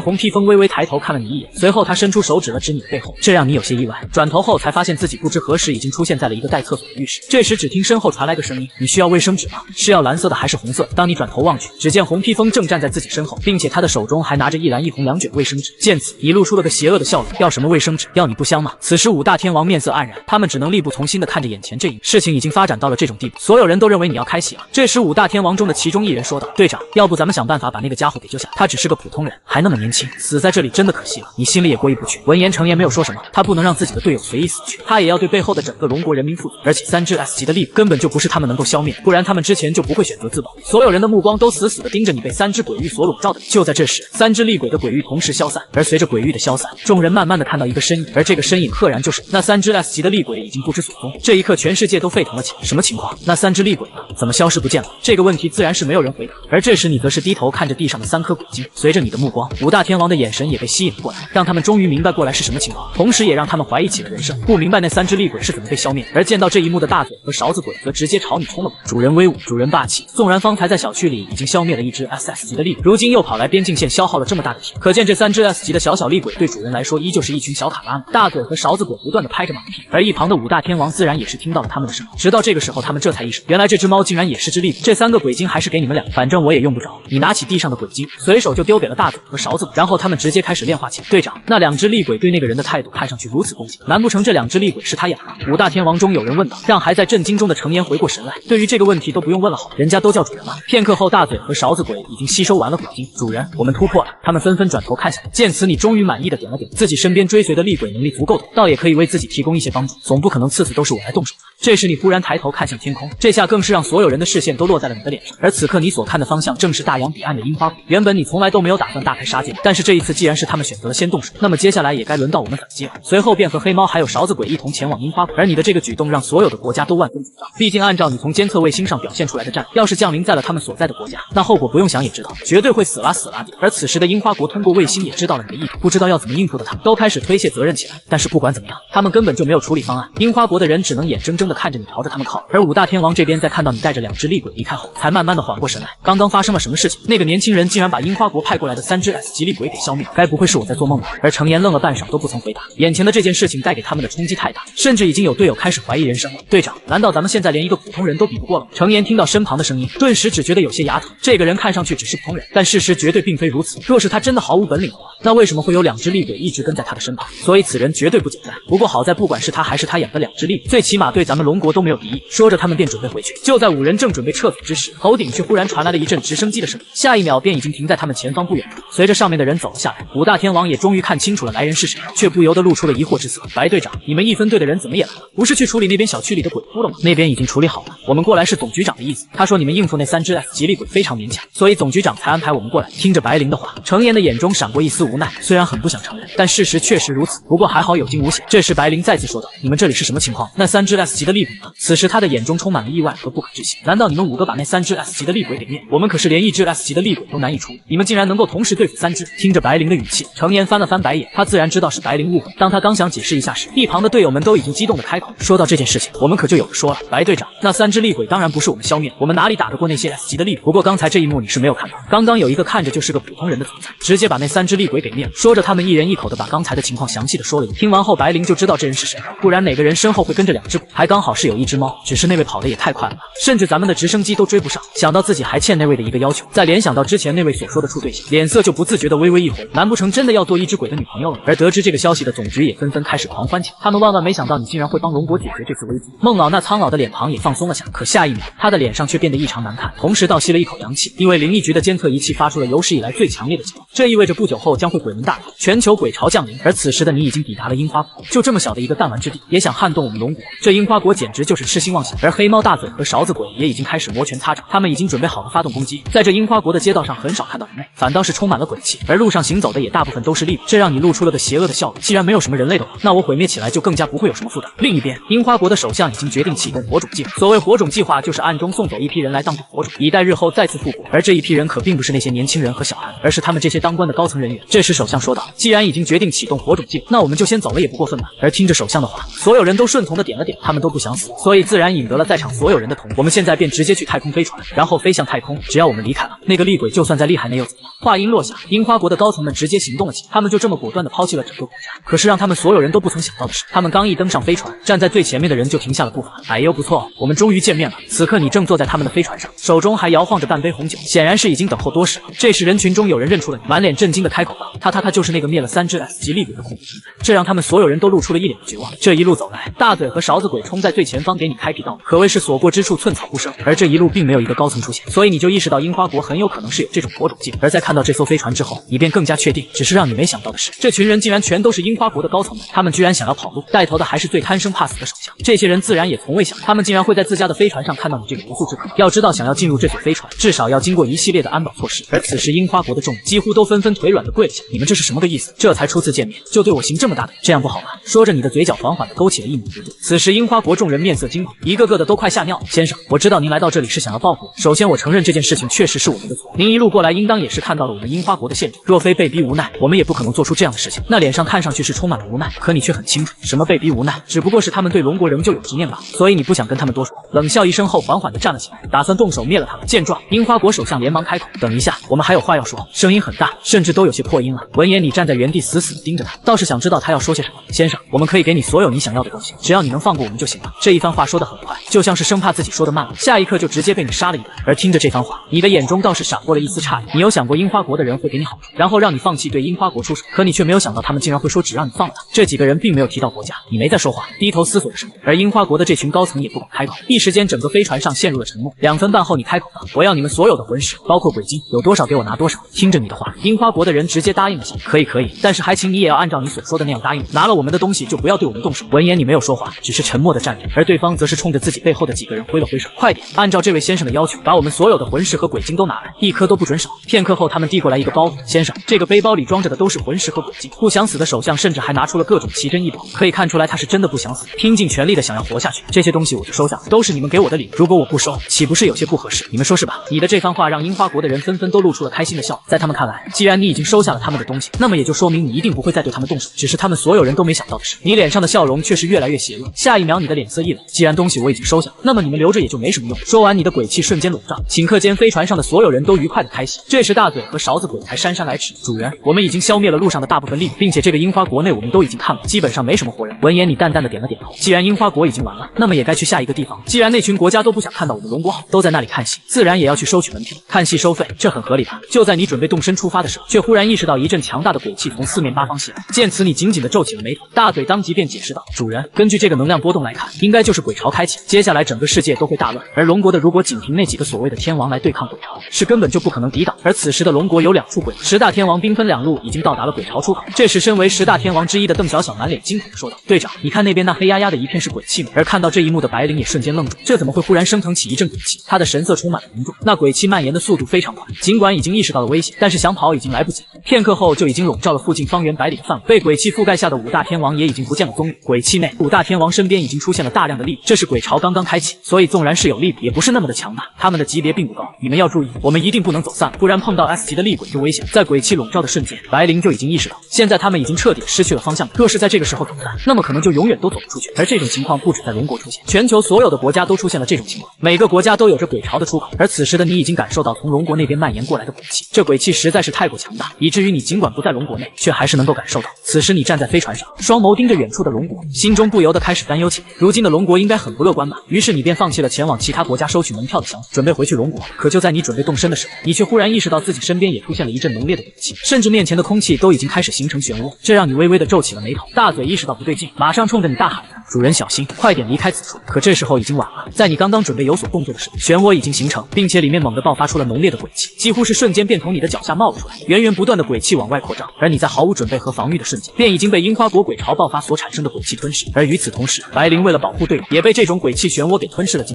红披风微微抬头看了你一眼，随后他伸出手指了指你的背后，这让你有些意外。转头后才发现自己不知何时已经出现在了一个带厕所的浴室。这时只听身后传来个声音：“你需要卫生纸吗？是要蓝色的还是红色的？”当你转头望去，只见红披风正站在自己身后，并且他的手中还拿着一蓝一红两卷卫生纸。见此，你露出了个邪恶的笑容：“要什么卫生纸？要你不香吗？”此时五大天王面色黯然，他们只能力不从心的看着眼前这一幕。事情已经发展到了这种地步，所有人都认为你要开洗了。这时五大天王中的其中一人说道：“队长，要不咱们想办法把那个家伙给救下，他只是个普通人，还那么年轻，死在这里真的可惜了，你心里也过意不去。”闻言，程岩没有说什么，他不能让自己的队友随意死去，他也要对背后的整个龙国人民负责。而且3只 S 级的力根本就不是他们能够消灭，不然他们之前就不会选择自保。所有人的目光都死死地盯着你被3只鬼域所笼罩的。就在这时，3只厉鬼的鬼域同时消散，而随着鬼域的消散，众人慢慢地看到一个身影，而这个身影赫然就是那3只 S 级的厉鬼已经不知所踪。这一刻，全世界都沸腾了起来。什么情况？那3只厉鬼呢？怎么消失不见了？这个问题自然是没有人回答。而这时，你则是低头看着地上的3颗鬼晶，随着你的目光，五大天王的眼神也被吸引了过来，让他们终于明白过来是什么情况，同时也让他们怀疑起了人生，不明白那3只厉鬼是怎么被消灭。而见到这一幕的大嘴和勺子鬼则直接朝你冲了过来。主人威武，主人霸气。纵然方才在小区里已经消灭了一只 SS 级的厉鬼，如今又跑来边境线消耗了这么大的体力，可见这3只 S 级的小厉鬼对主人来说依旧是一群小卡拉们。大嘴和勺子鬼不断的拍着马屁，而一旁的五大天王自然也是听到了他们的声音。直到这个时候，他们这才意识到，原来这只猫竟然也是只厉鬼。这3个鬼晶还是给你们俩，反正我也用不着。你拿起地上的鬼晶，随手就丢给了大嘴和勺子鬼，然后他们直接开始炼化起来。队长，那2只厉鬼对那个人的态度看上去如此恭敬，难不成这2只厉鬼是他养的？五大天王中有人问道，让还在震惊中的程岩回过神来。对于这个问题都不用问了好，人家都叫主人了。片刻后，大嘴和勺子鬼已经吸收完了鬼晶。主人，我们突破了。他们纷纷转头看向你。见此，你终于满意的点了点，自己身边追随的厉鬼能力足够多，倒也可以为自己提供一些帮助，总不可能次次都是我来动手。这时你忽然抬头看向天空，这下更是让所有人的视线都落在了你的脸上。而此刻你所看的方向正是大洋彼岸的樱花谷。原本你从来都没有打算大开杀戒，但是这一次既然是他们选择了先动手，那么接下来也该轮到我们反击了。随后便和黑猫还有勺子鬼一同前往樱花谷。而你的这个举动让所有的国家都万分紧张，毕竟按照你从监测卫星上表现出来的战力，要是降临在了他们所在的国家，那后果不用想也知道，绝对会死啦死啦的。而此时的樱花国通过卫星也知道了你的意图，不知道要怎么应付的他们都开始推卸责任起来。但是不管怎么样，他们根本就没有处理方案。樱花国的人只能眼睁睁地看着你朝着他们靠，而五大天王这边在看到你带着2只厉鬼离开后，才慢慢的缓过神来。刚刚发生了什么事情？那个年轻人竟然把樱花国派过来的3只 S 级厉鬼给消灭，该不会是我在做梦吧？而程岩愣了半晌都不曾回答，眼前的这件事情带给他们的冲击太大，甚至已经有队友开始怀疑人生了。队长，难道咱们现在连一个普通人都比不过了吗？程岩听到身旁的声音，顿时只觉得有些牙疼。这个人看上去只是普通人，但事实绝对并非如此。若是他真的毫无本领的话，那为什么会有2只厉鬼一直跟在他的身旁？所以此人绝对不简单。不过好在不管是他还是他养的2只厉鬼，最起码对咱们龙国都没有敌意。说着他们便准备回去。就在5人正准备撤走之时，头顶却忽然传来了一阵直升机的声音，下一秒便已经停在他们前方不远处。随着上面的人走了下来，五大天王也终于看清楚了来人是谁，却不由得露出了疑惑之色。白队长，你们1分队的人怎么也来了？不是去处理那边小区里的鬼窟了吗？那边已经处理好了，我们过来是总局长的意思。他说你们应付那3只 S 级厉鬼非常勉强，所以总局长才安排我们过来。听着白灵的话，程岩的眼中闪过一丝无奈，虽然很不想承认，但事实确实如此。不过还好有惊无险。这时白灵再次说道：“你们这里是什么情况？那3只 S 级的厉鬼呢？”此时他的眼中充满了意外和不可置信。难道你们5个把那3只 S 级的厉鬼给灭？我们可是连1只 S 级的厉鬼都难以处理，你们竟然能够同时对付3只？听着白灵的语气，程岩翻了翻白眼，他自然知道是白灵误会。当他刚想解释一下时，一旁的队友们都已经激动的开口，说到这件事情，我们可就有的说了。白队长，那3只厉鬼当然不是我们消灭，我们哪里打得过那些 S 级的厉鬼？不过刚才这一幕你是没有看到，刚刚有一个看着就是个普通人的存在，直接把那3只厉鬼给灭了。说着，他们一人一口的把刚才的情况详细的说了一遍。听完后，白灵就知道知道这人是谁，不然哪个人身后会跟着2只鬼，还刚好是有1只猫。只是那位跑得也太快了吧，甚至咱们的直升机都追不上。想到自己还欠那位的一个要求，再联想到之前那位所说的处对象，脸色就不自觉的微微一红，难不成真的要做1只鬼的女朋友了？而得知这个消息的总局也纷纷开始狂欢起来，他们万万没想到你竟然会帮龙国解决这次危机。孟老那苍老的脸庞也放松了下，可下一秒他的脸上却变得异常难看，同时倒吸了一口凉气，因为灵异局的监测仪器发出了有史以来最强烈的警报，这意味着不久后将会鬼门大开，全球鬼潮降临。而此时的你已经抵达了樱花国，就这么小的一个弹丸之地，也想撼动我们龙国？这樱花国简直就是痴心妄想。而黑猫大嘴和勺子鬼也已经开始摩拳擦掌，他们已经准备好了发动攻击。在这樱花国的街道上，很少看到人类，反倒是充满了鬼气，而路上行走的也大部分都是厉鬼，这让你露出了个邪恶的笑容。既然没有什么人类的话，那我毁灭起来就更加不会有什么负担。另一边，樱花国的首相已经决定启动火种计划。所谓火种计划，就是暗中送走一批人来当做火种，以待日后再次复国。而这一批人可并不是那些年轻人和小孩，而是他们这些当官的高层人员。这时首相说道：“既然已经决定启动火种计划，那我们就先走了也不过分吧。”而听着首相的话，所有人都顺从的点了点，他们都不想死，所以自然引得了在场所有人的同意。我们现在便直接去太空飞船，然后飞向太空。只要我们离开了，那个厉鬼就算再厉害，那又怎样？话音落下，樱花国的高层们直接行动了起来，他们就这么果断地抛弃了整个国家。可是让他们所有人都不曾想到的是，他们刚一登上飞船，站在最前面的人就停下了步伐。哎呦不错，我们终于见面了。此刻你正坐在他们的飞船上，手中还摇晃着半杯红酒，显然是已经等候多时了。这时人群中有人认出了你，满脸震惊地开口道：“他就是那个灭了3只 S 级厉鬼的恐怖分子。”这让他们所有人都露出了一脸的绝望。这一路走来，大嘴和勺子鬼冲在最前方给你开辟道路，可谓是所过之处寸草不生。而这一路并没有一个高层出现，所以你就意识到樱花国很有可能是有这种火种计划。而在看到这艘飞船之后，你便更加确定。只是让你没想到的是，这群人竟然全都是樱花国的高层们，他们居然想要跑路，带头的还是最贪生怕死的首相。这些人自然也从未想，他们竟然会在自家的飞船上看到你这个不速之客。要知道，想要进入这艘飞船，至少要经过一系列的安保措施。而此时樱花国的众人几乎都纷纷腿软的跪了下，你们这是什么个意思？这才初次见面就对我行这么大的，这样不好吧？说着，你的嘴角缓缓地勾起了一抹弧度。此时樱花国众人面色惊恐，一个个的都快吓尿了。先生，我知道您来到这里是想要报复我。首先我承认这件事情确实是我们的错，您一路过来应当也是看到了我们樱花国的现状，若非被逼无奈，我们也不可能做出这样的事情。那脸上看上去是充满了无奈，可你却很清楚，什么被逼无奈，只不过是他们对龙国仍旧有执念罢了，所以你不想跟他们多说。冷笑一声后，缓缓地站了起来，打算动手灭了他们。见状，樱花国首相连忙开口：“等一下，我们还有话要说。”声音很大，甚至都有些破音了。闻言，你站在原地死死地盯着他，倒是想知道他要说些什么。先生，我们可以给你所有你想要的东西，只要你能放过我们就行了。这一番话说得很快，就像是生怕自己说得慢了，下一刻就直接被你杀了一顿。而听着这番话，你的眼中倒是闪过了一丝诧异。你有想过樱花国的人会给你好处，然后让你放弃对樱花国出手，可你却没有想到他们竟然会说只让你放了他。这几个人并没有提到国家，你没在说话，低头思索着什么。而樱花国的这群高层也不敢开口，一时间整个飞船上陷入了沉默。2分半后，你开口道：“我要你们所有的魂石，包括鬼晶，有多少给我拿多少。”听着你的话，樱花国的人直接答应了下来。可以，但是还请你也要按照你所说的那样答应，拿了我们的东西就不要对我们动手。闻言，你没有说话，只是沉默地站着，而对方则是冲着自己背后的几个人挥了挥手：“快点，按照这位先生的要求，把我们所有的魂石和鬼晶都拿来，一颗都不准少。”片刻后，他们递过来一个包袱：“先生，这个背包里装着的都是魂石和鬼晶。”不想死的首相甚至还拿出了各种奇珍异宝，可以看出来他是真的不想死，拼尽全力的想要活下去。这些东西我就收下了，都是你们给我的礼物，如果我不收，岂不是有些不合适？你们说是吧？你的这番话让樱花国的人纷纷都露出了开心的笑，在他们看来，既然你已经收下了他们的东西，那么也就说明你一定不会再对他们动手。只是他们所有人都没想到的是，你脸上的笑容却是越来越邪恶。下一秒，你的脸色一冷，既然东西我已经收下了，那么你们留着也就没什么用。说完，你的鬼气瞬间笼罩，顷刻间飞船上的所有人都愉快的开心。这时大嘴和勺子鬼才姗姗来迟：“主人，我们已经消灭了路上的大部分厉鬼，并且这个樱花国内我们都已经看了，基本上没什么活人。”闻言，你淡淡的点了点头。既然樱花国已经完了，那么也该去下一个地方。既然那群国家都不想看到我们龙国好，都在那里看戏，自然也要去收取门票。看戏收费，这很合理吧？就在你准备动身出发的时候，却忽然意识到一阵强大的鬼气从四面八方袭来。见此，你紧紧的皱起了眉头。大嘴当即便解释道：“主人，根据这个能量波动来看，应该就是鬼潮开启，接下来整个世界都会大乱。而龙国的如果仅凭那几个所谓的天王来对抗鬼潮，是根本就不可能抵挡。而此时的龙国有2处鬼门，10大天王兵分2路，已经到达了鬼潮出口。”这时，身为10大天王之一的邓小小满脸惊恐地说道：“队长，你看那边那黑压压的一片是鬼气吗？”而看到这一幕的白灵也瞬间愣住，这怎么会忽然升腾起一阵鬼气？他的神色充满了凝重，那鬼气蔓延的速度非常快，尽管已经意识到了危险，但是想跑已经来不及了。片刻后，就已经笼罩了附近方圆百里的范围。被鬼气覆盖下的5大天王也已经不见了踪影。鬼气内，5大天王身边已经出现了大量的力，这是鬼潮刚刚开启，所以纵然是有力，也不是那么的强大，他们的级别并不高。你们要注意，我们一定不能走散了，不然碰到 S 级的厉鬼就危险。在鬼气笼罩的瞬间，白灵就已经意识到，现在他们已经彻底失去了方向。若是在这个时候走散，那么可能就永远都走不出去。而这种情况不止在龙国出现，全球所有的国家都出现了这种情况，每个国家都有着鬼潮的出口。而此时的你已经感受到从龙国那边蔓延过来的鬼气，这鬼气实在是太过强大，以至于你尽管不在龙国内，却还是能够感受到。此时你站在飞船上，双眸盯着远处的龙国，心中不由得开始担忧起来。如今的龙国应该很不乐观吧？于是你便放弃了前往其他国家收取门票的想法，准备回去龙国。可就在你准备动身的时候，你却忽然意识到自己身边也出现了一阵浓烈的鬼气，甚至面前的空气都已经开始形成漩涡，这让你微微的皱起了眉头。大嘴意识到不对劲，马上冲着你大喊着：“主人小心，快点离开此处！”可这时候已经晚了，在你刚刚准备有所动作的时候，漩涡已经形成，并且里面猛地爆发出了浓烈的鬼气，几乎是瞬间便从你的脚下冒了出来，源源不断的鬼气往外扩张，而你在毫无准备和防御的瞬间，便已经被樱花国鬼潮爆发所产生的鬼气吞噬。而与此同时，白灵为了保护队友，也被这种鬼气漩涡给吞噬了进去。